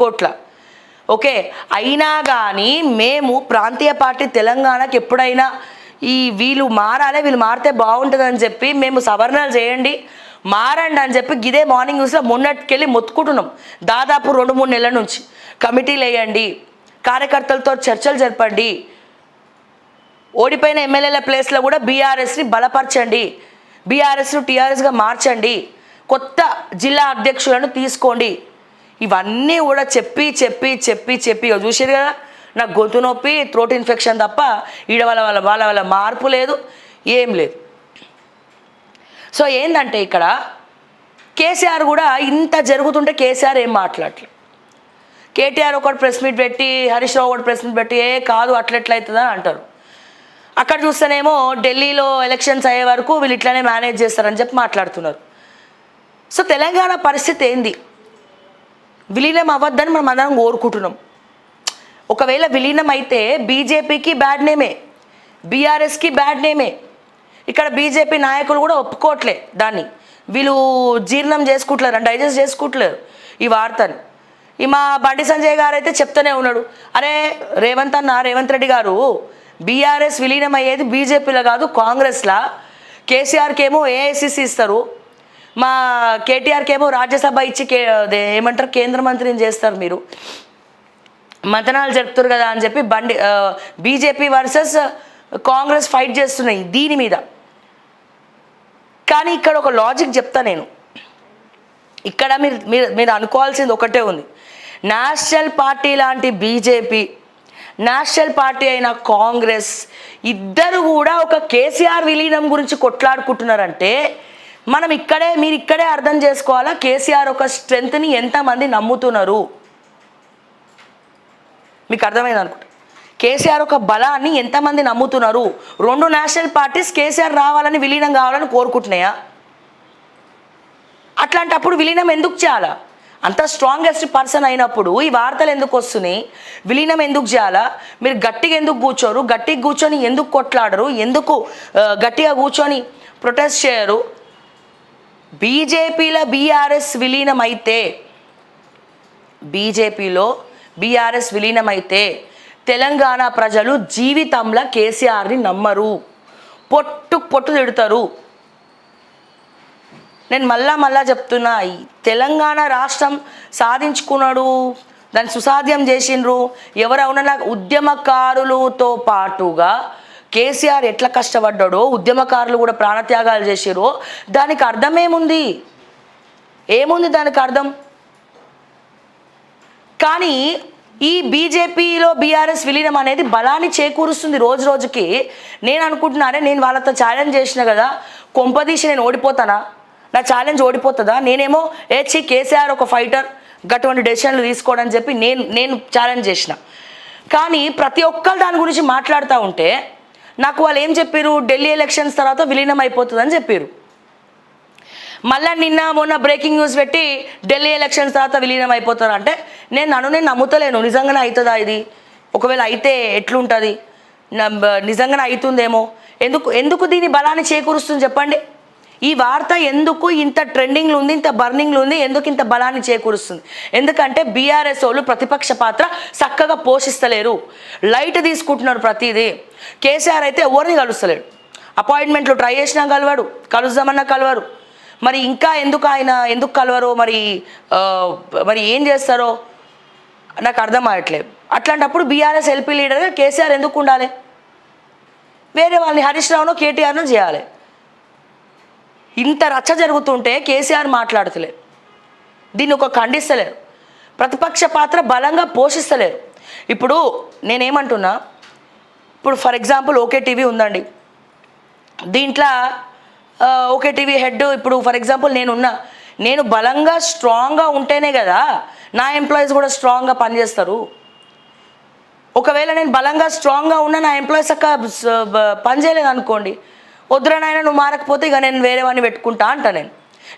కోట్ల. ఓకే, అయినా కానీ మేము ప్రాంతీయ పార్టీ తెలంగాణకి ఎప్పుడైనా వీళ్ళు మారాలి, వీళ్ళు మారితే బాగుంటుందని చెప్పి మేము సవరణలు చేయండి, మారండి అని చెప్పి గిదే మార్నింగ్ న్యూస్లో మొన్నటికెళ్ళి మొత్తుకుంటున్నాం. దాదాపు 2-3 నెలల నుంచి కమిటీలు వేయండి, కార్యకర్తలతో చర్చలు జరపండి, ఓడిపోయిన ఎమ్మెల్యేల ప్లేస్లో కూడా బీఆర్ఎస్ని బలపరచండి, బీఆర్ఎస్ను టీఆర్ఎస్గా మార్చండి, కొత్త జిల్లా అధ్యక్షులను తీసుకోండి. ఇవన్నీ కూడా చెప్పి చెప్పి చెప్పి చెప్పి చూసారు కదా, నాకు గొంతు నొప్పి, థ్రోట్ ఇన్ఫెక్షన్ తప్ప ఈడ వాళ్ళ మార్పు లేదు, ఏం లేదు. సో ఏంటంటే ఇక్కడ కేసీఆర్ కూడా ఇంత జరుగుతుంటే కేసీఆర్ ఏం మాట్లాడలేదు. కేటీఆర్ ఒకటి ప్రెస్ మీట్ పెట్టి, హరీష్ రావు ఒకటి ప్రెస్ మీట్ పెట్టి కాదు అట్లెట్లయితుందని అంటారు. అక్కడ చూస్తేనేమో ఢిల్లీలో ఎలక్షన్స్ అయ్యే వరకు వీళ్ళు ఇట్లానే మేనేజ్ చేస్తారని చెప్పి మాట్లాడుతున్నారు. సో తెలంగాణ పరిస్థితి ఏంది? విలీనం అవ్వద్దని మనం అందరం కోరుకుంటున్నాం. ఒకవేళ విలీనం అయితే బీజేపీకి బ్యాడ్ నేమే, బీఆర్ఎస్కి బ్యాడ్ నేమే. ఇక్కడ బీజేపీ నాయకులు కూడా ఒప్పుకోవట్లే దాన్ని, వీళ్ళు జీర్ణం చేసుకుంటలేరు, డైజెస్ట్ చేసుకుంటలేరు ఈ వార్తని. మా బండి సంజయ్ గారు అయితే చెప్తూనే ఉన్నాడు, అరే రేవంత్ రెడ్డి గారు బీఆర్ఎస్ విలీనం అయ్యేది బీజేపీలో కాదు కాంగ్రెస్లా, కేసీఆర్కి ఏమో ఏఐసిసి ఇస్తారు, మా కేటీఆర్కి ఏమో రాజ్యసభ ఇచ్చి ఏమంటారు కేంద్ర మంత్రిని చేస్తారు, మీరు మంతనాలు జరుపుతారు కదా అని చెప్పి బీజేపీ వర్సెస్ కాంగ్రెస్ ఫైట్ చేస్తున్నాయి దీని మీద. కానీ ఇక్కడ ఒక లాజిక్ చెప్తా నేను, ఇక్కడ మీరు అనుకోవాల్సింది ఒకటే ఉంది. నేషనల్ పార్టీ లాంటి బీజేపీ, నేషనల్ పార్టీ అయిన కాంగ్రెస్ ఇద్దరు కూడా ఒక కేసీఆర్ విలీనం గురించి కొట్లాడుకుంటున్నారంటే మీరు ఇక్కడే అర్థం చేసుకోవాలా కేసీఆర్ ఒక స్ట్రెంగ్త్ని ఎంతమంది నమ్ముతున్నారు. మీకు అర్థమైంది అనుకుంటా. కేసీఆర్ ఒక బలాన్ని ఎంతమంది నమ్ముతున్నారు. 2 నేషనల్ పార్టీస్ కేసీఆర్ రావాలని, విలీనం కావాలని కోరుకుంటున్నాయా? అట్లాంటప్పుడు విలీనం ఎందుకు చేయాలా? అంత స్ట్రాంగెస్ట్ పర్సన్ అయినప్పుడు ఈ వార్తలు ఎందుకు వస్తున్నాయి? విలీనం ఎందుకు చేయాలా? మీరు గట్టిగా ఎందుకు కూర్చోరు? గట్టిగా కూర్చొని ఎందుకు కొట్లాడరు? ఎందుకు గట్టిగా కూర్చొని ప్రొటెస్ట్ చేయరు? బీజేపీలో బీఆర్ఎస్ విలీనం అయితే తెలంగాణ ప్రజలు జీవితంలో కేసీఆర్ని నమ్మరు, పొట్టు తిడతారు. నేను మళ్ళా చెప్తున్నా, తెలంగాణ రాష్ట్రం సాధించుకున్నాడు, దాన్ని సుసాధ్యం చేసిండ్రు ఎవరైనా ఉద్యమకారులతో పాటుగా కేసీఆర్ ఎట్లా కష్టపడ్డాడో, ఉద్యమకారులు కూడా ప్రాణత్యాగాలు చేసిరో దానికి అర్థం ఏముంది దానికి అర్థం? కానీ ఈ బీజేపీలో బీఆర్ఎస్ విలీనం అనేది బలాన్ని చేకూరుస్తుంది రోజు రోజుకి. నేను అనుకుంటున్నానే, నేను వాళ్ళతో ఛాలెంజ్ చేసిన కదా, కొంపదీసి నేను ఓడిపోతానా? నా ఛాలెంజ్ ఓడిపోతుందా? నేనేమో కేసీఆర్ ఒక ఫైటర్, గటువంటి డెసిషన్లు తీసుకోవడం చెప్పి నేను ఛాలెంజ్ చేసిన. కానీ ప్రతి ఒక్కరు దాని గురించి మాట్లాడుతూ ఉంటే నాకు వాళ్ళు ఏం చెప్పారు, ఢిల్లీ ఎలక్షన్స్ తర్వాత విలీనం అయిపోతుందని చెప్పారు. మళ్ళీ నిన్న మొన్న బ్రేకింగ్ న్యూస్ పెట్టి ఢిల్లీ ఎలక్షన్స్ తర్వాత విలీనం అయిపోతారు అంటే నేను నమ్ముతలేను. నిజంగానే అవుతుందా ఇది? ఒకవేళ అయితే ఎట్లుంటుంది? నిజంగానే అవుతుందేమో. ఎందుకు దీని బలాన్ని చేకూరుస్తుంది చెప్పండి? ఈ వార్త ఎందుకు ఇంత ట్రెండింగ్లో ఉంది, ఇంత బర్నింగ్లో ఉంది, ఎందుకు ఇంత బలాన్ని చేకూరుస్తుంది? ఎందుకంటే బీఆర్ఎస్ వాళ్ళు ప్రతిపక్ష పాత్ర చక్కగా పోషిస్తలేరు, లైట్ తీసుకుంటున్నారు ప్రతిదీ. కేసీఆర్ అయితే ఎవరిని కలుస్తలేడు, అపాయింట్మెంట్లు ట్రై చేసినా కలవాడు, కలుద్దామన్నా కలవరు. మరి ఇంకా ఎందుకు కలవరో, మరి ఏం చేస్తారో నాకు అర్థం అవ్వట్లేదు. అట్లాంటప్పుడు బీఆర్ఎస్ ఎల్పీ లీడర్గా కేసీఆర్ ఎందుకు ఉండాలి? వేరే వాళ్ళని హరీష్ రావునో కేటీఆర్నో చేయాలి. ఇంత రచ్చ జరుగుతుంటే కేసీఆర్ మాట్లాడతలేరు, దీన్ని ఒక ఖండిస్తలేరు, ప్రతిపక్ష పాత్ర బలంగా పోషిస్తలేరు. ఇప్పుడు నేనేమంటున్నా, ఇప్పుడు ఫర్ ఎగ్జాంపుల్ ఓకే టీవీ ఉందండి, దీంట్లో ఓకే టీవీ హెడ్ ఇప్పుడు ఫర్ ఎగ్జాంపుల్ నేను బలంగా స్ట్రాంగ్గా ఉంటేనే కదా నా ఎంప్లాయీస్ కూడా స్ట్రాంగ్గా పనిచేస్తారు. ఒకవేళ నేను బలంగా స్ట్రాంగ్గా ఉన్నా నా ఎంప్లాయీస్ పనిచేయలేదు అనుకోండి, వద్దురనైనా నువ్వు మారకపోతే ఇక నేను వేరే వాడిని పెట్టుకుంటా అంట నేను.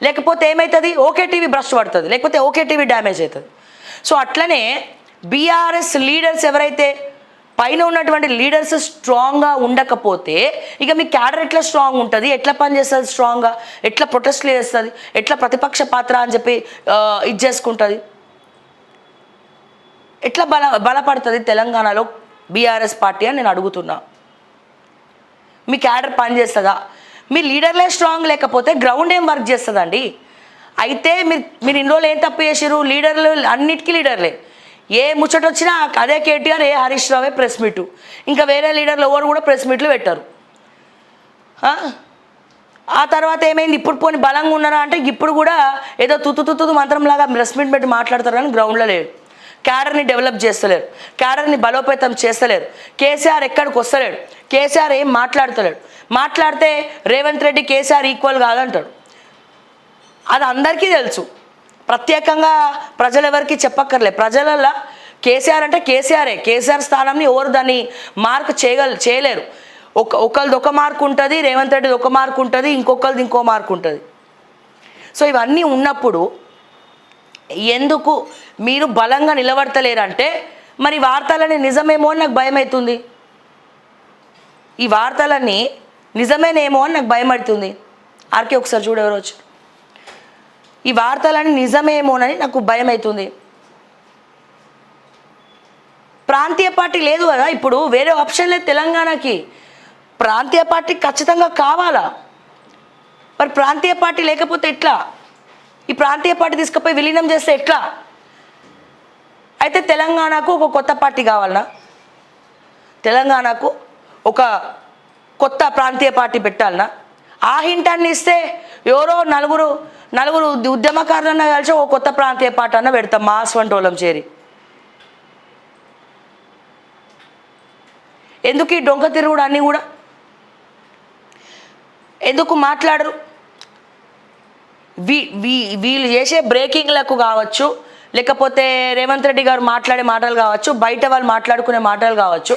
లేకపోతే ఏమవుతుంది, ఓకే టీవీ భ్రష్టు పడుతుంది, లేకపోతే ఓకే టీవీ డ్యామేజ్ అవుతుంది. సో అట్లనే బీఆర్ఎస్ లీడర్స్ ఎవరైతే పైన ఉన్నటువంటి లీడర్స్ స్ట్రాంగ్గా ఉండకపోతే ఇక మీ క్యాడర్ ఎట్లా స్ట్రాంగ్ ఉంటుంది, ఎట్లా పనిచేస్తుంది, స్ట్రాంగ్గా ఎట్లా ప్రొటెస్ట్లు చేస్తుంది, ఎట్లా ప్రతిపక్ష పాత్ర అని చెప్పి ఇది చేసుకుంటుంది? ఎట్లా బలపడుతుంది తెలంగాణలో బీఆర్ఎస్ పార్టీ అని నేను అడుగుతున్నా. మీ క్యాడర్ పనిచేస్తుందా? మీ లీడర్లే స్ట్రాంగ్ లేకపోతే గ్రౌండ్ ఏం వర్క్ చేస్తుందండి? అయితే మీరు ఇన్ని రోజులు ఏం తప్పు చేసారు? లీడర్లు అన్నిటికీ లీడర్లే. ఏ ముచ్చట వచ్చినా అదే కేటీఆర్, ఏ హరీష్ రావే ప్రెస్ మీటు, ఇంకా వేరే లీడర్లు ఎవరు కూడా ప్రెస్ మీట్లు పెట్టారు. ఆ తర్వాత ఏమైంది? ఇప్పుడు పోని బలంగా ఉన్నారా అంటే ఇప్పుడు కూడా ఏదో తుత్తు మంత్రంలాగా ప్రెస్ మీట్ పెట్టి మాట్లాడతారు కానీ గ్రౌండ్లో లేరు. క్యాడర్ని డెవలప్ చేస్తలేరు, క్యాడర్ని బలోపేతం చేస్తలేరు. కేసీఆర్ ఎక్కడికి వస్తలేడు, కేసీఆర్ ఏం మాట్లాడతలేడు. మాట్లాడితే రేవంత్ రెడ్డి కేసీఆర్ ఈక్వల్ కాదంటాడు. అది అందరికీ తెలుసు, ప్రత్యేకంగా ప్రజలు ఎవరికి చెప్పక్కర్లే. ప్రజలల్లో కేసీఆర్ అంటే కేసీఆరే. కేసీఆర్ స్థానంని ఎవరు దాన్ని మార్క్ చేయలేరు. ఒకరిది ఒక మార్కు ఉంటుంది, రేవంత్ రెడ్డిది ఒక మార్కు ఉంటుంది, ఇంకొకరిది ఇంకో మార్కు ఉంటుంది. సో ఇవన్నీ ఉన్నప్పుడు ఎందుకు మీరు బలంగా నిలబడతలేరంటే మరి వార్తలని నిజమేమో అని నాకు భయం అవుతుంది. ఈ వార్తలన్నీ నిజమేనేమో అని నాకు భయం అవుతుంది. ఆర్కే ఒకసారి చూడు ఎవరు వచ్చి. ఈ వార్తలన్నీ నిజమేమోనని నాకు భయం అవుతుంది. ప్రాంతీయ పార్టీ లేదు కదా, ఇప్పుడు వేరే ఆప్షన్ లేదు తెలంగాణకి. ప్రాంతీయ పార్టీ ఖచ్చితంగా కావాలా? మరి ప్రాంతీయ పార్టీ లేకపోతే ఎట్లా? ఈ ప్రాంతీయ పార్టీ తీసుకుపోయి విలీనం చేస్తే ఎట్లా? అయితే తెలంగాణకు ఒక కొత్త పార్టీ కావాలనా? తెలంగాణకు ఒక కొత్త ప్రాంతీయ పార్టీ పెట్టాలనా? ఆ హింటాన్ని ఇస్తే ఎవరో నలుగురు ఉద్యమకారులన్నా కలిసి ఒక కొత్త ప్రాంతీయ పార్టీ అన్న పెడతాం మాస్ వంటోళం చేరి. ఎందుకు ఈ డొంక తిరుగుడు అన్నీ కూడా? ఎందుకు మాట్లాడరు? వీళ్ళు చేసే బ్రేకింగ్లకు కావచ్చు, లేకపోతే రేవంత్ రెడ్డి గారు మాట్లాడే మాటలు కావచ్చు, బయట వాళ్ళు మాట్లాడుకునే మాటలు కావచ్చు,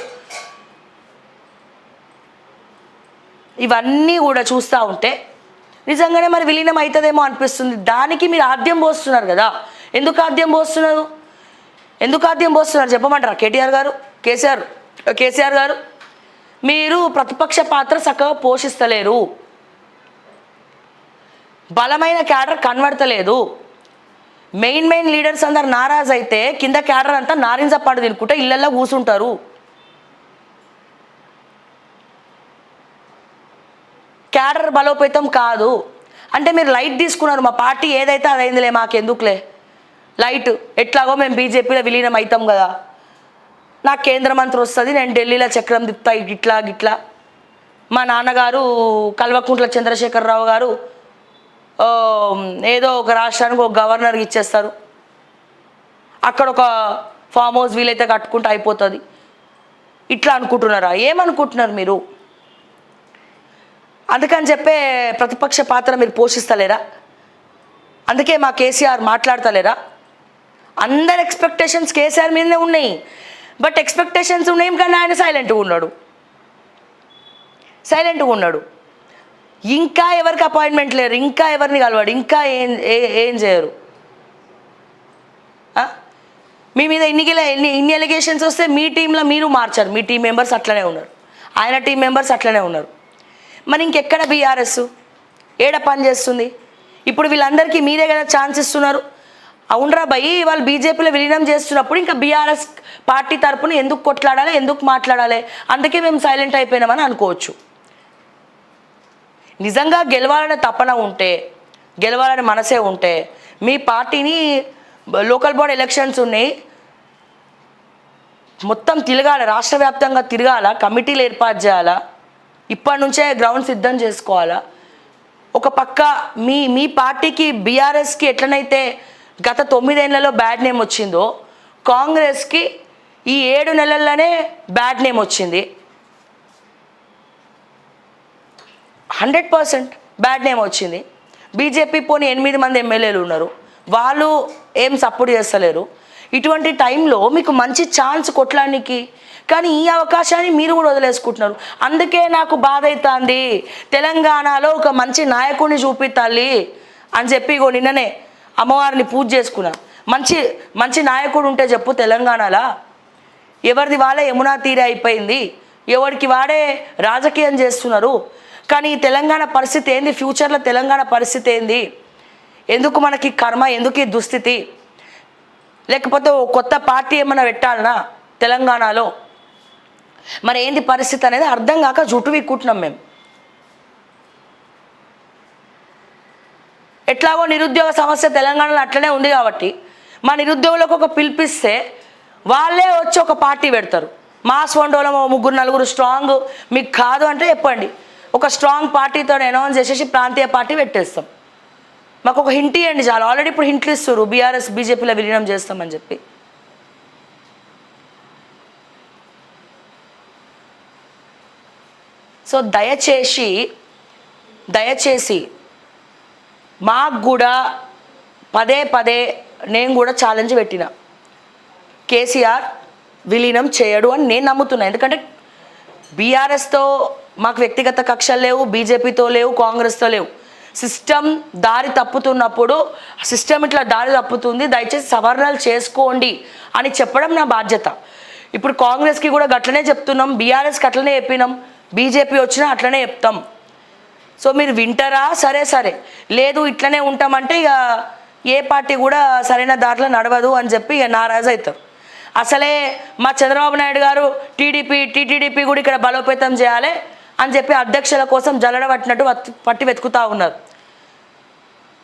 ఇవన్నీ కూడా చూస్తూ ఉంటే నిజంగానే మరి విలీనం అవుతుందేమో అనిపిస్తుంది. దానికి మీరు ఆద్యం పోస్తున్నారు కదా. ఎందుకు ఆద్యం పోస్తున్నారు చెప్పమంటారా? కేసీఆర్ గారు మీరు ప్రతిపక్ష పాత్ర చక్కగా పోషిస్తలేరు, బలమైన క్యాడర్ కనబడతలేదు. మెయిన్ లీడర్స్ అందరు నారాజ్ అయితే కింద క్యాడర్ అంతా నారింజ పండు తినుకుంటే ఇళ్ళల్లో కూర్చుంటారు. క్యాడర్ బలోపేతం కాదు అంటే మీరు లైట్ తీసుకున్నారు. మా పార్టీ ఏదైతే అదైందిలే, మాకెందుకులే లైట్, ఎట్లాగో మేము బీజేపీలో విలీనం అవుతాం కదా, నాకు కేంద్ర మంత్రి వస్తుంది, నేను ఢిల్లీలో చక్రం తిప్పుతా గిట్లా. మా నాన్నగారు కల్వకుంట్ల చంద్రశేఖరరావు గారు ఏదో ఒక రాష్ట్రానికి ఒక గవర్నర్కి ఇచ్చేస్తారు, అక్కడ ఒక ఫామ్ హౌస్ వీలైతే కట్టుకుంటూ అయిపోతుంది. ఇట్లా అనుకుంటున్నారా? ఏమనుకుంటున్నారు మీరు? అందుకని చెప్పే ప్రతిపక్ష పాత్ర మీరు పోషిస్తలేరా? అందుకే మా కేసీఆర్ మాట్లాడతలేరా? అందరు ఎక్స్పెక్టేషన్స్ కేసీఆర్ మీదనే ఉన్నాయి. బట్ ఎక్స్పెక్టేషన్స్ ఉన్నాయి కానీ ఆయన సైలెంట్గా ఉన్నాడు. ఇంకా ఎవరికి అపాయింట్మెంట్ లేరు, ఇంకా ఎవరిని కలవాడు, ఇంకా ఏం చేయరు. మీ మీద ఇన్ని ఎలిగేషన్స్ వస్తే మీ టీంలో మీరు మార్చారు, మీ టీం మెంబర్స్ అట్లనే ఉన్నారు, ఆయన టీం మెంబర్స్ అట్లనే ఉన్నారు. మరి ఇంకెక్కడ బీఆర్ఎస్ ఏడ పని చేస్తుంది? ఇప్పుడు వీళ్ళందరికీ మీరే కదా ఛాన్స్ ఇస్తున్నారు. అవునరా భయ్, వాళ్ళు బీజేపీలో విలీనం చేస్తున్నప్పుడు ఇంకా బీఆర్ఎస్ పార్టీ తరపున ఎందుకు కొట్లాడాలి, ఎందుకు మాట్లాడాలి? అందుకే మేము సైలెంట్ అయిపోయినామని అనుకోవచ్చు. నిజంగా గెలవాలనే తపన ఉంటే, గెలవాలనే మనసే ఉంటే మీ పార్టీని లోకల్ బాడీ ఎలక్షన్స్ ఉన్నాయి, మొత్తం తిరగాల, రాష్ట్ర వ్యాప్తంగా తిరగాల, కమిటీలు ఏర్పాటు చేయాలా, ఇప్పటి నుంచే గ్రౌండ్ సిద్ధం చేసుకోవాలా. ఒక పక్క మీ పార్టీకి బీఆర్ఎస్కి ఎట్లనైతే గత 9 ఏళ్లలో బ్యాడ్ నేమ్ వచ్చిందో, కాంగ్రెస్కి ఈ 7 నెలల్లోనే బ్యాడ్ నేమ్ వచ్చింది. 100% బ్యాడ్ నేమ్ వచ్చింది. బీజేపీ పోనీ 8 మంది ఎమ్మెల్యేలు ఉన్నారు, వాళ్ళు ఏం సపోర్ట్ చేస్తలేరు. ఇటువంటి టైంలో మీకు మంచి ఛాన్స్ కొట్టడానికి, కానీ ఈ అవకాశాన్ని మీరు కూడా వదిలేసుకుంటున్నారు. అందుకే నాకు బాధ అవుతుంది, తెలంగాణలో ఒక మంచి నాయకుడిని చూపిస్తాలి అని చెప్పి నిన్ననే అమ్మవారిని పూజ చేసుకున్నా. మంచి నాయకుడు ఉంటే చెప్పు తెలంగాణలో. ఎవరిది వాళ్ళే యమునా తీరే అయిపోయింది, ఎవరికి వాడే రాజకీయం చేస్తున్నారు. కానీ ఈ తెలంగాణ పరిస్థితి ఏంది? ఫ్యూచర్లో తెలంగాణ పరిస్థితి ఏంది? ఎందుకు మనకి కర్మ, ఎందుకు ఈ దుస్థితి? లేకపోతే ఓ కొత్త పార్టీ ఏమైనా పెట్టాలనా తెలంగాణలో? మరి ఏంది పరిస్థితి అనేది అర్థం కాక జుట్టు వీక్కుంటున్నాం మేము. ఎట్లాగో నిరుద్యోగ సమస్య తెలంగాణలో అట్లనే ఉంది కాబట్టి మా నిరుద్యోగులకు ఒక పిలిపిస్తే వాళ్ళే వచ్చి ఒక పార్టీ పెడతారు. మాస్ వండోలో 3-4 స్ట్రాంగ్ మీకు కాదు అంటే చెప్పండి, ఒక స్ట్రాంగ్ పార్టీతో అనౌన్స్ చేసేసి ప్రాంతీయ పార్టీ పెట్టేస్తాం. మాకు ఒక హింట్ ఇవ్వండి చాలు. ఆల్రెడీ ఇప్పుడు హింట్లు ఇస్తారు బీఆర్ఎస్ బీజేపీలో విలీనం చేస్తామని చెప్పి. సో దయచేసి మాకు కూడా పదే నేను కూడా ఛాలెంజ్ పెట్టిన, కేసీఆర్ విలీనం చేయడు అని నేను నమ్ముతున్నా. ఎందుకంటే బీఆర్ఎస్తో మాకు వ్యక్తిగత కక్షలు లేవు, బీజేపీతో లేవు, కాంగ్రెస్తో లేవు. సిస్టమ్ దారి తప్పుతున్నప్పుడు సిస్టమ్ ఇట్లా దారి తప్పుతుంది, దయచేసి సవరణలు చేసుకోండి అని చెప్పడం నా బాధ్యత. ఇప్పుడు కాంగ్రెస్కి కూడా గట్లనే చెప్తున్నాం, బీఆర్ఎస్కి అట్లనే చెప్పినాం, బీజేపీ వచ్చినా అట్లనే చెప్తాం. సో మీరు వింటారా? సరే లేదు ఇట్లనే ఉంటామంటే ఇక ఏ పార్టీ కూడా సరైన దారిలో నడవదు అని చెప్పి ఇక నారాజు అవుతారు. అసలే మా చంద్రబాబు నాయుడు గారు టీటీడీపీ కూడా ఇక్కడ బలోపేతం చేయాలి అని చెప్పి అధ్యక్షుల కోసం జల్లడ పట్టినట్టు పట్టి వెతుకుతూ ఉన్నారు.